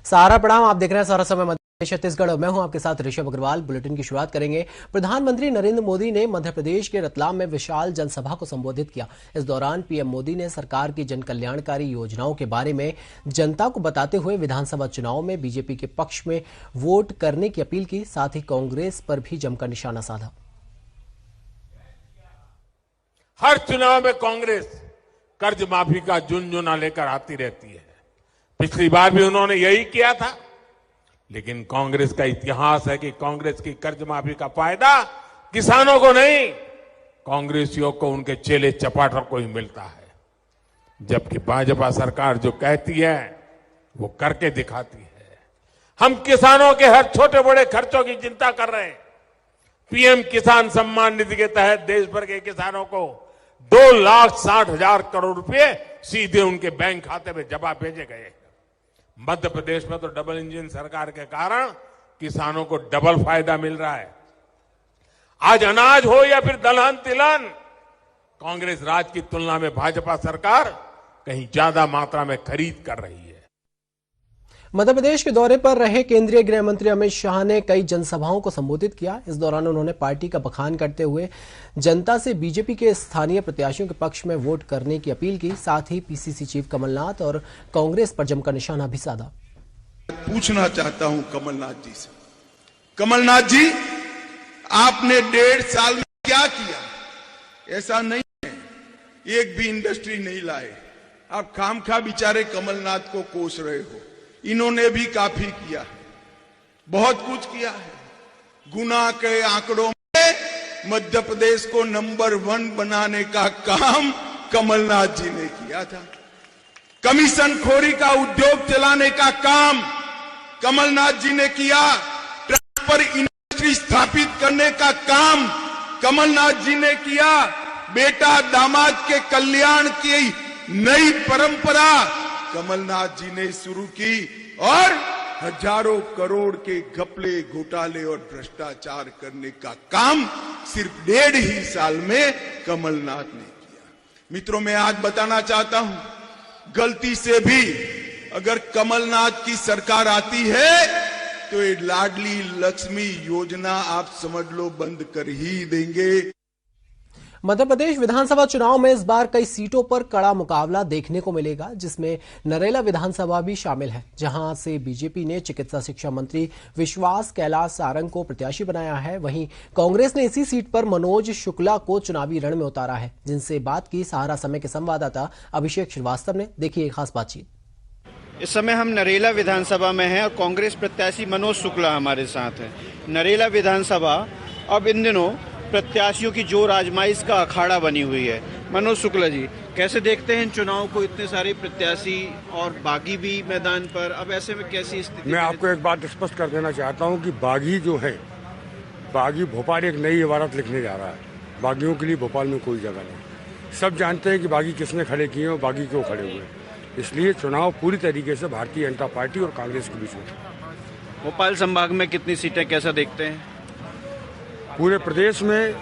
सहारा प्रणाम। आप देख रहे हैं सहारा समय मध्य छत्तीसगढ़ और मैं हूं आपके साथ ऋषभ अग्रवाल। बुलेटिन की शुरुआत करेंगे। प्रधानमंत्री नरेंद्र मोदी ने मध्य प्रदेश के रतलाम में विशाल जनसभा को संबोधित किया। इस दौरान पीएम मोदी ने सरकार की जन कल्याणकारी योजनाओं के बारे में जनता को बताते हुए विधानसभा चुनाव में बीजेपी के पक्ष में वोट करने की अपील की। साथ ही कांग्रेस पर भी जमकर निशाना साधा। हर चुनाव में कांग्रेस कर्ज माफी का झुनझुना लेकर आती रहती है। पिछली बार भी उन्होंने यही किया था, लेकिन कांग्रेस का इतिहास है कि कांग्रेस की कर्ज माफी का फायदा किसानों को नहीं, कांग्रेसियों को, उनके चेले चपाटर को ही मिलता है। जबकि भाजपा सरकार जो कहती है वो करके दिखाती है। हम किसानों के हर छोटे बड़े खर्चों की चिंता कर रहे हैं। पीएम किसान सम्मान निधि के तहत देश भर के किसानों को 2,60,000 करोड़ रुपए सीधे उनके बैंक खाते में जमा भेजे गए। मध्य प्रदेश में तो डबल इंजन सरकार के कारण किसानों को डबल फायदा मिल रहा है। आज अनाज हो या फिर दलहन तिलहन, कांग्रेस राज की तुलना में भाजपा सरकार कहीं ज्यादा मात्रा में खरीद कर रही है। मध्य प्रदेश के दौरे पर रहे केंद्रीय गृह मंत्री अमित शाह ने कई जनसभाओं को संबोधित किया। इस दौरान उन्होंने पार्टी का बखान करते हुए जनता से बीजेपी के स्थानीय प्रत्याशियों के पक्ष में वोट करने की अपील की। साथ ही पीसीसी चीफ कमलनाथ और कांग्रेस पर जमकर निशाना भी साधा। पूछना चाहता हूं कमलनाथ जी से, कमलनाथ जी, आपने 1.5 साल में क्या किया? ऐसा नहीं है, एक भी इंडस्ट्री नहीं लाए। आप खामखा बेचारे कमलनाथ को कोस रहे हो। इन्होंने भी काफी किया, बहुत कुछ किया है। गुना के आंकड़ों में मध्य प्रदेश को नंबर 1 बनाने का काम कमलनाथ जी ने किया था। कमीशन खोरी का उद्योग चलाने का काम कमलनाथ जी ने किया। ट्रांसफर इंडस्ट्री स्थापित करने का काम कमलनाथ जी ने किया। बेटा दामाद के कल्याण की नई परंपरा कमलनाथ जी ने शुरू की और हजारों करोड़ के घपले, घोटाले और भ्रष्टाचार करने का काम सिर्फ 1.5 ही साल में कमलनाथ ने किया। मित्रों, मैं आज बताना चाहता हूं, गलती से भी अगर कमलनाथ की सरकार आती है तो ये लाडली लक्ष्मी योजना आप समझ लो बंद कर ही देंगे। मध्य प्रदेश विधानसभा चुनाव में इस बार कई सीटों पर कड़ा मुकाबला देखने को मिलेगा, जिसमें नरेला विधानसभा भी शामिल है, जहां से बीजेपी ने चिकित्सा शिक्षा मंत्री विश्वास कैलाश सारंग को प्रत्याशी बनाया है। वहीं कांग्रेस ने इसी सीट पर मनोज शुक्ला को चुनावी रण में उतारा है। जिनसे बात की सहारा समय के संवाददाता अभिषेक श्रीवास्तव ने। देखिए खास बातचीत। इस समय हम नरेला विधानसभा में हैं और कांग्रेस प्रत्याशी मनोज शुक्ला हमारे साथ हैं। नरेला विधानसभा अब इन दिनों प्रत्याशियों की जोर आजमाइश का अखाड़ा बनी हुई है। मनोज शुक्ला जी, कैसे देखते हैं इन चुनाव को? इतने सारे प्रत्याशी और बागी भी मैदान पर, अब ऐसे में कैसी स्थिति? मैं आपको एक बात स्पष्ट कर देना चाहता हूं कि बागी जो है, बागी भोपाल एक नई इबारत लिखने जा रहा है। बागियों के लिए भोपाल में कोई जगह नहीं। सब जानते हैं कि बागी किसने खड़े किए और बागी क्यों खड़े हुए। इसलिए चुनाव पूरी तरीके से भारतीय जनता पार्टी और कांग्रेस के बीच में। भोपाल संभाग में कितनी सीटें कैसा देखते हैं? पूरे प्रदेश में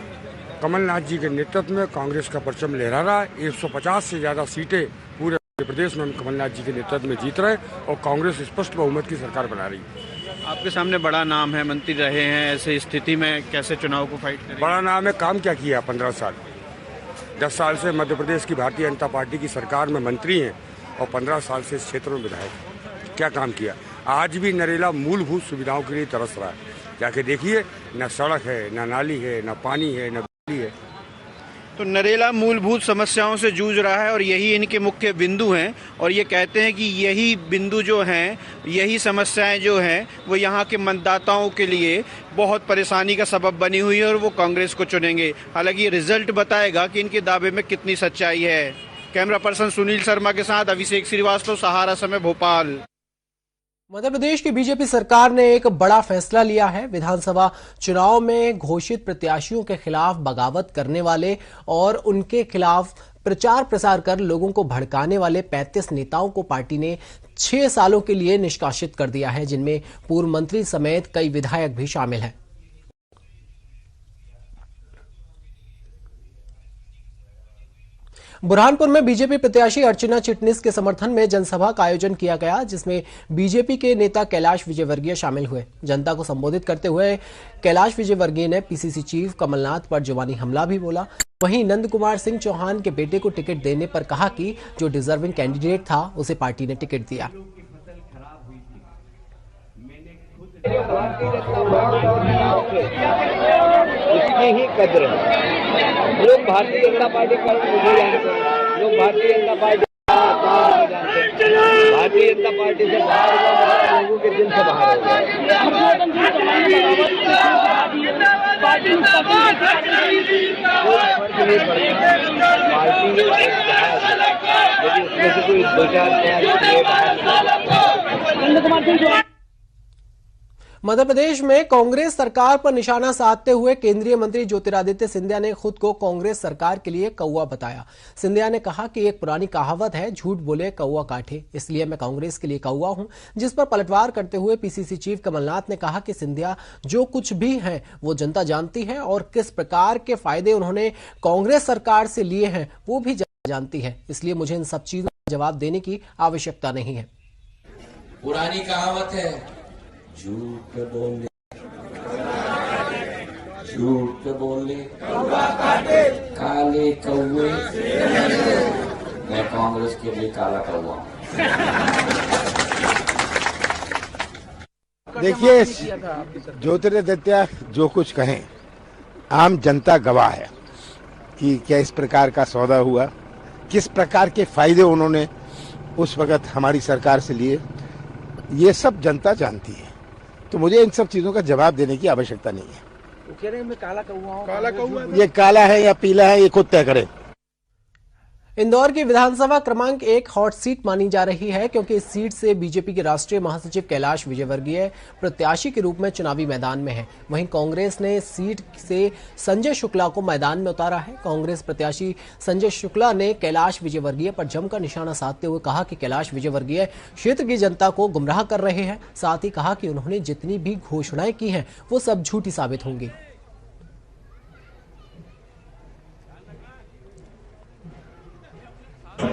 कमलनाथ जी के नेतृत्व में कांग्रेस का परचम लहरा रहा है। 150 से ज्यादा सीटें पूरे प्रदेश में हम कमलनाथ जी के नेतृत्व में जीत रहे हैं और कांग्रेस स्पष्ट बहुमत की सरकार बना रही है। आपके सामने बड़ा नाम है, मंत्री रहे हैं, ऐसे स्थिति में कैसे चुनाव को फाइट करें? बड़ा नाम है, काम क्या किया? 15 साल 10 साल से मध्य प्रदेश की भारतीय जनता पार्टी की सरकार में मंत्री हैं और 15 साल से इस क्षेत्र में विधायक। क्या काम किया? आज भी नरेला मूलभूत सुविधाओं के लिए तरस रहा है। जाके देखिए, न सड़क है, न नाली है, न पानी है, न बिजली है। तो नरेला मूलभूत समस्याओं से जूझ रहा है और यही इनके मुख्य बिंदु हैं और ये कहते हैं कि यही बिंदु जो हैं, यही समस्याएं जो हैं, वो यहाँ के मतदाताओं के लिए बहुत परेशानी का सबब बनी हुई है और वो कांग्रेस को चुनेंगे। हालांकि रिजल्ट बताएगा कि इनके दावे में कितनी सच्चाई है। कैमरा पर्सन सुनील शर्मा के साथ अभिषेक श्रीवास्तव, सहारा समय, भोपाल। मध्य प्रदेश की बीजेपी सरकार ने एक बड़ा फैसला लिया है। विधानसभा चुनाव में घोषित प्रत्याशियों के खिलाफ बगावत करने वाले और उनके खिलाफ प्रचार प्रसार कर लोगों को भड़काने वाले 35 नेताओं को पार्टी ने 6 सालों के लिए निष्कासित कर दिया है, जिनमें पूर्व मंत्री समेत कई विधायक भी शामिल हैं। बुरहानपुर में बीजेपी प्रत्याशी अर्चना चिटनिस के समर्थन में जनसभा का आयोजन किया गया, जिसमें बीजेपी के नेता कैलाश विजयवर्गीय शामिल हुए। जनता को संबोधित करते हुए कैलाश विजयवर्गीय ने पीसीसी चीफ कमलनाथ पर जवानी हमला भी बोला। वहीं नंद कुमार सिंह चौहान के बेटे को टिकट देने पर कहा कि जो डिजर्विंग कैंडिडेट था उसे पार्टी ने टिकट दिया। उसकी ही कद्र है। लोग भारतीय जनता पार्टी का मुझे जानते हैं, लोग भारतीय जनता पार्टी जानते हैं। भारतीय जनता पार्टी से बाहर हुआ लोगों के दिल से बाहर हो गया। मध्य प्रदेश में कांग्रेस सरकार पर निशाना साधते हुए केंद्रीय मंत्री ज्योतिरादित्य सिंधिया ने खुद को कांग्रेस सरकार के लिए कौवा बताया। सिंधिया ने कहा कि एक पुरानी कहावत है, झूठ बोले कौवा काटे, इसलिए मैं कांग्रेस के लिए कौवा हूं। जिस पर पलटवार करते हुए पीसीसी चीफ कमलनाथ ने कहा कि सिंधिया जो कुछ भी है वो जनता जानती है और किस प्रकार के फायदे उन्होंने कांग्रेस सरकार से लिए हैं वो भी जानती है, इसलिए मुझे इन सब चीजों का जवाब देने की आवश्यकता नहीं है। पुरानी कहावत है, झूठ बोले काले कौवे, मैं कांग्रेस के लिए काला कौवा। देखिए, ज्योतिरादित्य जो कुछ कहें, आम जनता गवाह है कि क्या इस प्रकार का सौदा हुआ, किस प्रकार के फायदे उन्होंने उस वक्त हमारी सरकार से लिए, ये सब जनता जानती है। तो मुझे इन सब चीजों का जवाब देने की आवश्यकता नहीं है। वो कह रहे हैं मैं काला कौवा हूं। काला कौवा, ये काला है या पीला है ये खुद तय करें। इंदौर की विधानसभा क्रमांक 1 हॉट सीट मानी जा रही है, क्योंकि इस सीट से बीजेपी के राष्ट्रीय महासचिव कैलाश विजयवर्गीय प्रत्याशी के रूप में चुनावी मैदान में है। वहीं कांग्रेस ने इस सीट से संजय शुक्ला को मैदान में उतारा है। कांग्रेस प्रत्याशी संजय शुक्ला ने कैलाश विजयवर्गीय पर जमकर निशाना साधते हुए कहा कि कैलाश विजयवर्गीय क्षेत्र की जनता को गुमराह कर रहे हैं। साथ ही कहा कि उन्होंने जितनी भी घोषणाएं की हैं वो सब झूठी साबित होंगी।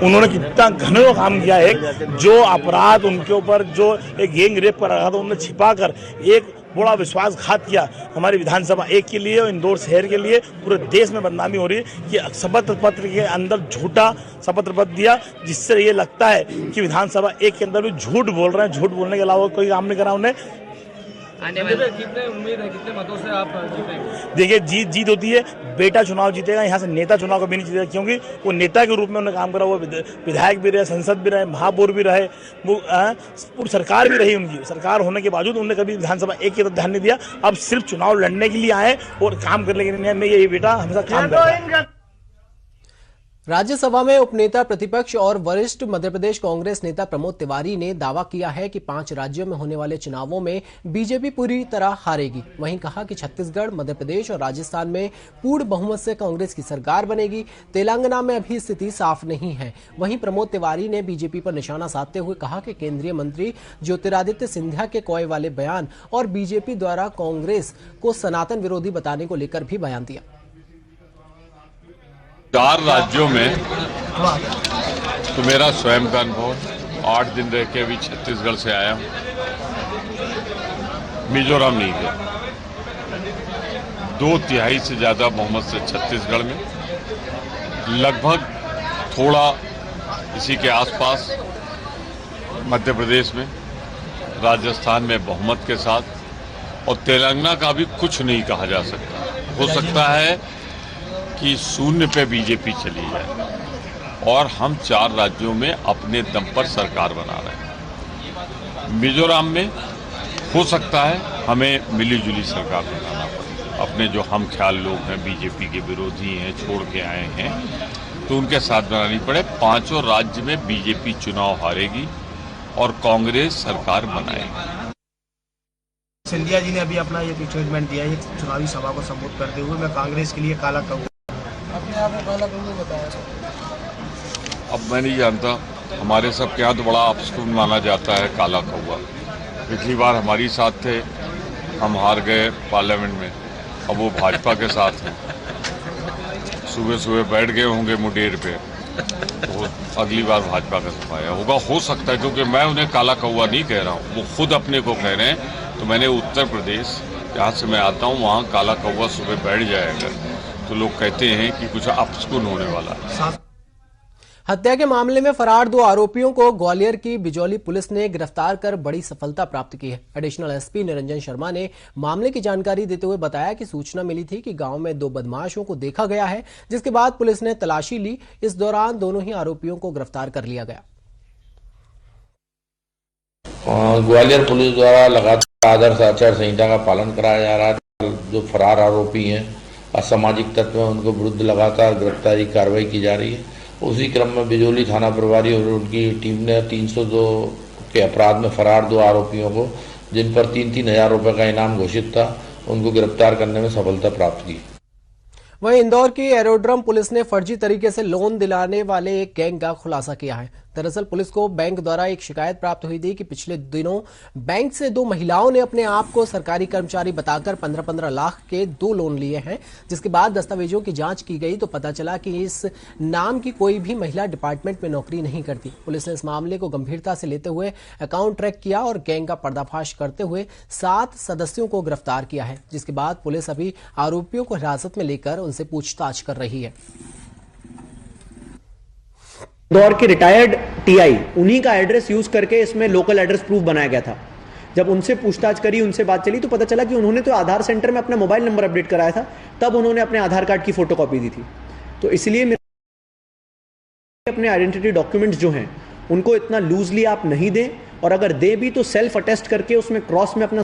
उन्होंने कितना घनों काम किया है, जो अपराध उनके ऊपर जो एक गैंग रेप कर रखा था उन्होंने छिपा कर एक बड़ा विश्वासघात किया हमारी विधानसभा 1 के लिए और इंदौर शहर के लिए। पूरे देश में बदनामी हो रही है कि शपथ पत्र के अंदर झूठा शपथ पत्र दिया, जिससे ये लगता है कि विधानसभा 1 के अंदर भी झूठ बोल रहे हैं। झूठ बोलने के अलावा कोई काम नहीं करा उन्हें। कितने उम्मीद है, कितने मतों से आप जीतेंगे? देखिए, जीत होती है, बेटा चुनाव जीतेगा, यहाँ से नेता चुनाव कभी नहीं जीतेगा, क्योंकि वो नेता के रूप में उन्होंने काम करा। वो विधायक भी रहे, संसद भी रहे, महापौर भी रहे, वो पूरी सरकार भी रही उनकी। सरकार होने के बावजूद उन्होंने कभी विधानसभा 1 की तरफ ध्यान नहीं दिया। अब सिर्फ चुनाव लड़ने के लिए आए और काम करने के लिए नहीं, ये बेटा हमेशा काम करता है। राज्यसभा में उपनेता प्रतिपक्ष और वरिष्ठ मध्य प्रदेश कांग्रेस नेता प्रमोद तिवारी ने दावा किया है कि 5 राज्यों में होने वाले चुनावों में बीजेपी पूरी तरह हारेगी। वहीं कहा कि छत्तीसगढ़, मध्य प्रदेश और राजस्थान में पूर्ण बहुमत से कांग्रेस की सरकार बनेगी। तेलंगाना में अभी स्थिति साफ नहीं है। वहीं प्रमोद तिवारी ने बीजेपी पर निशाना साधते हुए कहा कि केंद्रीय मंत्री ज्योतिरादित्य सिंधिया के कोय वाले बयान और बीजेपी द्वारा कांग्रेस को सनातन विरोधी बताने को लेकर भी बयान दिया। 4 राज्यों में तो मेरा स्वयं का अनुभव, 8 दिन रह के अभी छत्तीसगढ़ से आया हूं, मिजोरम नहीं गया। 2/3 से ज्यादा बहुमत से छत्तीसगढ़ में, लगभग थोड़ा इसी के आसपास मध्य प्रदेश में, राजस्थान में बहुमत के साथ, और तेलंगाना का भी कुछ नहीं कहा जा सकता। हो सकता है कि 0 पे बीजेपी चली जाए, और हम 4 राज्यों में अपने दम पर सरकार बना रहे हैं। मिजोरम में हो सकता है हमें मिलीजुली सरकार बनाना पड़े। अपने जो हम ख्याल लोग हैं, बीजेपी के विरोधी हैं, छोड़ के आए हैं, तो उनके साथ बनानी पड़े। 5 राज्य में बीजेपी चुनाव हारेगी और कांग्रेस सरकार बनाएगी। सिंधिया जी ने अभी अपना ये स्टेटमेंट दिया है चुनावी सभा को संबोधित करते हुए, मैं कांग्रेस के लिए काला कौवा। अपने आप को काला कौवा बताया। अब मैं नहीं जानता, हमारे सब के यहाँ तो बड़ा अपशकुन माना जाता है काला कौवा। पिछली बार हमारी साथ थे, हम हार गए पार्लियामेंट में, अब वो भाजपा के साथ हैं। सुबह सुबह बैठ गए होंगे मुडेर पे, तो अगली बार भाजपा का सफाया होगा, हो सकता है, क्योंकि मैं उन्हें काला कौवा नहीं कह रहा हूँ, वो खुद अपने को कह रहे हैं। तो मैंने उत्तर प्रदेश जहाँ से मैं आता हूँ वहाँ काला कौवा सुबह बैठ जाएगा तो लोग कहते हैं कि कुछ अपशकुन होने वाला है। हत्या के मामले में फरार 2 आरोपियों को ग्वालियर की बिजौली पुलिस ने गिरफ्तार कर बड़ी सफलता प्राप्त की है। एडिशनल एसपी निरंजन शर्मा ने मामले की जानकारी देते हुए बताया कि सूचना मिली थी कि गांव में 2 बदमाशों को देखा गया है, जिसके बाद पुलिस ने तलाशी ली। इस दौरान दोनों ही आरोपियों को गिरफ्तार कर लिया गया। ग्वालियर पुलिस द्वारा लगातार आदर्श आचार संहिता का पालन कराया जा रहा है। जो फरार आरोपी हैं, असामाजिक तत्व हैं, उनको विरुद्ध लगातार गिरफ्तारी कार्रवाई की जा रही है। उसी क्रम में बिजौली थाना प्रभारी और उनकी टीम ने 302 के अपराध में फरार 2 आरोपियों को, जिन पर 3-3 हजार रुपए का इनाम घोषित था, उनको गिरफ्तार करने में सफलता प्राप्त की। वहीं इंदौर की एरोड्रम पुलिस ने फर्जी तरीके से लोन दिलाने वाले एक गैंग का खुलासा किया है। दरअसल पुलिस को बैंक द्वारा एक शिकायत प्राप्त हुई थी कि पिछले दिनों बैंक से 2 महिलाओं ने अपने आप को सरकारी कर्मचारी बताकर 15-15 लाख के 2 लोन लिए हैं, जिसके बाद दस्तावेजों की जांच की गई तो पता चला कि इस नाम की कोई भी महिला डिपार्टमेंट में नौकरी नहीं करती। पुलिस ने इस मामले को गंभीरता से लेते हुए अकाउंट ट्रैक किया और गैंग का पर्दाफाश करते हुए 7 सदस्यों को गिरफ्तार किया है, जिसके बाद पुलिस अभी आरोपियों को हिरासत में लेकर उनसे पूछताछ कर रही है। इंदौर के रिटायर्ड टीआई, उन्हीं का एड्रेस यूज करके इसमें लोकल एड्रेस प्रूफ बनाया गया था। जब उनसे पूछताछ करी, उनसे बात चली तो पता चला कि उन्होंने तो आधार सेंटर में अपना मोबाइल नंबर अपडेट कराया था, तब उन्होंने अपने आधार कार्ड की फोटोकॉपी दी थी। तो इसलिए अपने आइडेंटिटी डॉक्यूमेंट्स जो हैं उनको इतना लूजली आप नहीं दें, और अगर दें भी तो सेल्फ अटेस्ट करके उसमें क्रॉस में अपना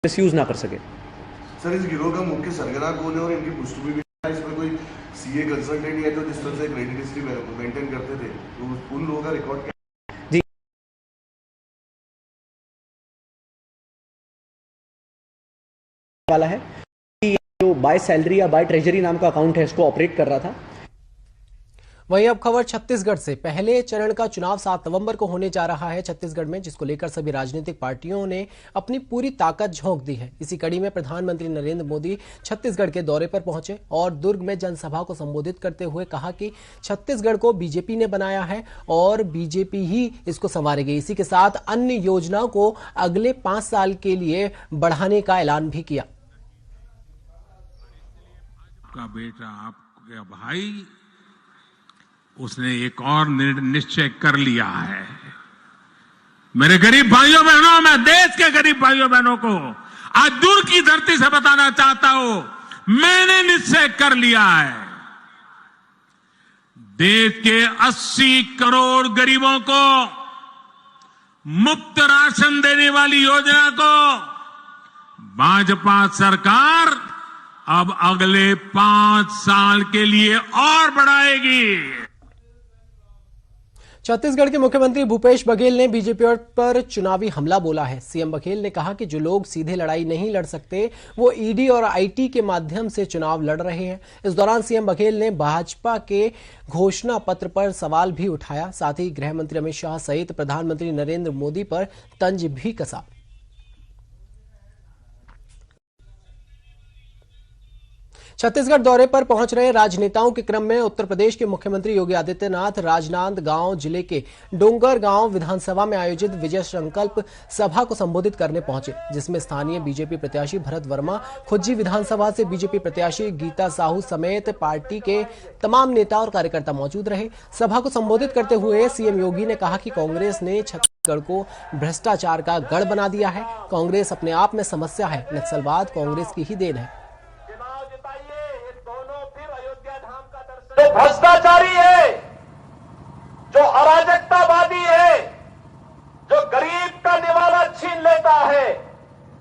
मिसयूज ना कर सके। सर, इस गिरोह का मुख्य सरगना कौन है और इनकी पुष्टि भी इसमें कोई सीए कंसल्टेंट है जो जिस तरह से क्रेडिट हिस्ट्री मेंटेन करते थे, तो उन लोगों का रिकॉर्ड क्या? जी, वाला है कि जो बाय सैलरी या बाय ट्रेजरी नाम का अकाउंट है, इसको ऑपरेट कर रहा था। वहीं अब खबर छत्तीसगढ़ से। पहले चरण का चुनाव 7 नवंबर को होने जा रहा है छत्तीसगढ़ में, जिसको लेकर सभी राजनीतिक पार्टियों ने अपनी पूरी ताकत झोंक दी है। इसी कड़ी में प्रधानमंत्री नरेंद्र मोदी छत्तीसगढ़ के दौरे पर पहुंचे और दुर्ग में जनसभा को संबोधित करते हुए कहा कि छत्तीसगढ़ को बीजेपी ने बनाया है और बीजेपी ही इसको संवारेगी। इसी के साथ अन्य योजनाओं को अगले 5 साल के लिए बढ़ाने का ऐलान भी किया। आपका बेटा, आपका भाई, उसने एक और निश्चय कर लिया है। मेरे गरीब भाइयों बहनों, मैं देश के गरीब भाइयों बहनों को आज दूर की धरती से बताना चाहता हूं, मैंने निश्चय कर लिया है। देश के 80 करोड़ गरीबों को मुफ्त राशन देने वाली योजना को भाजपा सरकार अब अगले 5 साल के लिए और बढ़ाएगी। छत्तीसगढ़ के मुख्यमंत्री भूपेश बघेल ने बीजेपी पर चुनावी हमला बोला है। सीएम बघेल ने कहा कि जो लोग सीधे लड़ाई नहीं लड़ सकते वो ईडी और आईटी के माध्यम से चुनाव लड़ रहे हैं। इस दौरान सीएम बघेल ने भाजपा के घोषणा पत्र पर सवाल भी उठाया, साथ ही गृह मंत्री अमित शाह सहित प्रधानमंत्री नरेंद्र मोदी पर तंज भी कसा। छत्तीसगढ़ दौरे पर पहुंच रहे राजनेताओं के क्रम में उत्तर प्रदेश के मुख्यमंत्री योगी आदित्यनाथ राजनांदगांव जिले के डोंगरगांव विधानसभा में आयोजित विजय संकल्प सभा को संबोधित करने पहुंचे, जिसमें स्थानीय बीजेपी प्रत्याशी भरत वर्मा, खुज्जी विधानसभा से बीजेपी प्रत्याशी गीता साहू समेत पार्टी के तमाम नेता और कार्यकर्ता मौजूद रहे। सभा को संबोधित करते हुए सीएम योगी ने कहा कि कांग्रेस ने छत्तीसगढ़ को भ्रष्टाचार का गढ़ बना दिया है। कांग्रेस अपने आप में समस्या है, नक्सलवाद कांग्रेस की ही देन है। जो भ्रष्टाचारी है, जो अराजकतावादी है, जो गरीब का निवाला छीन लेता है,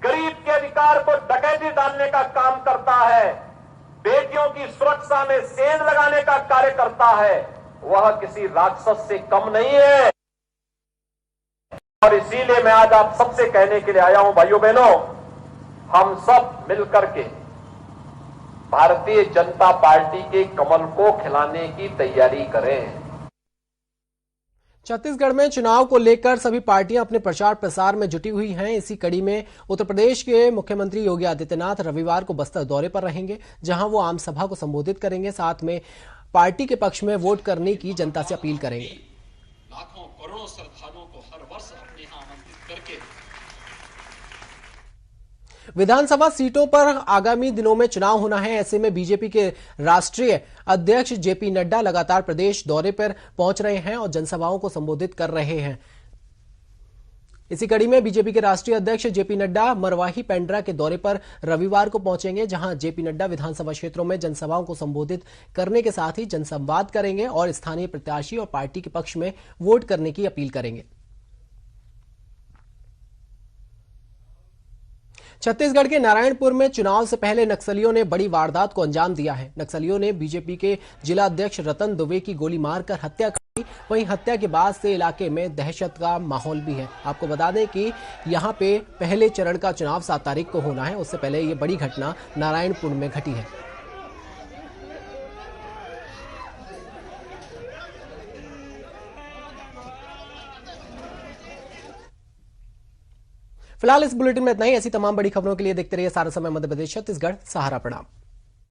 गरीब के अधिकार को डकैती डालने का काम करता है, बेटियों की सुरक्षा में सेंध लगाने का कार्य करता है, वह किसी राक्षस से कम नहीं है। और इसीलिए मैं आज आप सबसे कहने के लिए आया हूं, भाइयों बहनों, हम सब मिलकर के भारतीय जनता पार्टी के कमल को खिलाने की तैयारी करें। छत्तीसगढ़ में चुनाव को लेकर सभी पार्टियां अपने प्रचार प्रसार में जुटी हुई हैं। इसी कड़ी में उत्तर प्रदेश के मुख्यमंत्री योगी आदित्यनाथ रविवार को बस्तर दौरे पर रहेंगे, जहां वो आम सभा को संबोधित करेंगे। साथ में पार्टी के पक्ष में वोट करने की जनता से अपील करेंगे। लाखों करोड़ों श्रद्धालुओं को हर वर्ष अपने यहां आमंत्रित करके विधानसभा सीटों पर आगामी दिनों में चुनाव होना है। ऐसे में बीजेपी के राष्ट्रीय अध्यक्ष जेपी नड्डा लगातार प्रदेश दौरे पर पहुंच रहे हैं और जनसभाओं को संबोधित कर रहे हैं। इसी कड़ी में बीजेपी के राष्ट्रीय अध्यक्ष जेपी नड्डा मरवाही पेंड्रा के दौरे पर रविवार को पहुंचेंगे, जहां जेपी नड्डा विधानसभा क्षेत्रों में जनसभाओं को संबोधित करने के साथ ही जनसंवाद करेंगे और स्थानीय प्रत्याशी और पार्टी के पक्ष में वोट करने की अपील करेंगे। छत्तीसगढ़ के नारायणपुर में चुनाव से पहले नक्सलियों ने बड़ी वारदात को अंजाम दिया है। नक्सलियों ने बीजेपी के जिला अध्यक्ष रतन दुबे की गोली मारकर हत्या कर दी। वहीं हत्या के बाद से इलाके में दहशत का माहौल भी है। आपको बता दें कि यहां पे पहले चरण का चुनाव 7 तारीख को होना है। उससे पहले ये बड़ी घटना नारायणपुर में घटी है। फिलहाल इस बुलेटिन में इतना ही। ऐसी तमाम बड़ी खबरों के लिए देखते रहिए सारा समय मध्य प्रदेश छत्तीसगढ़। सहारा। प्रणाम।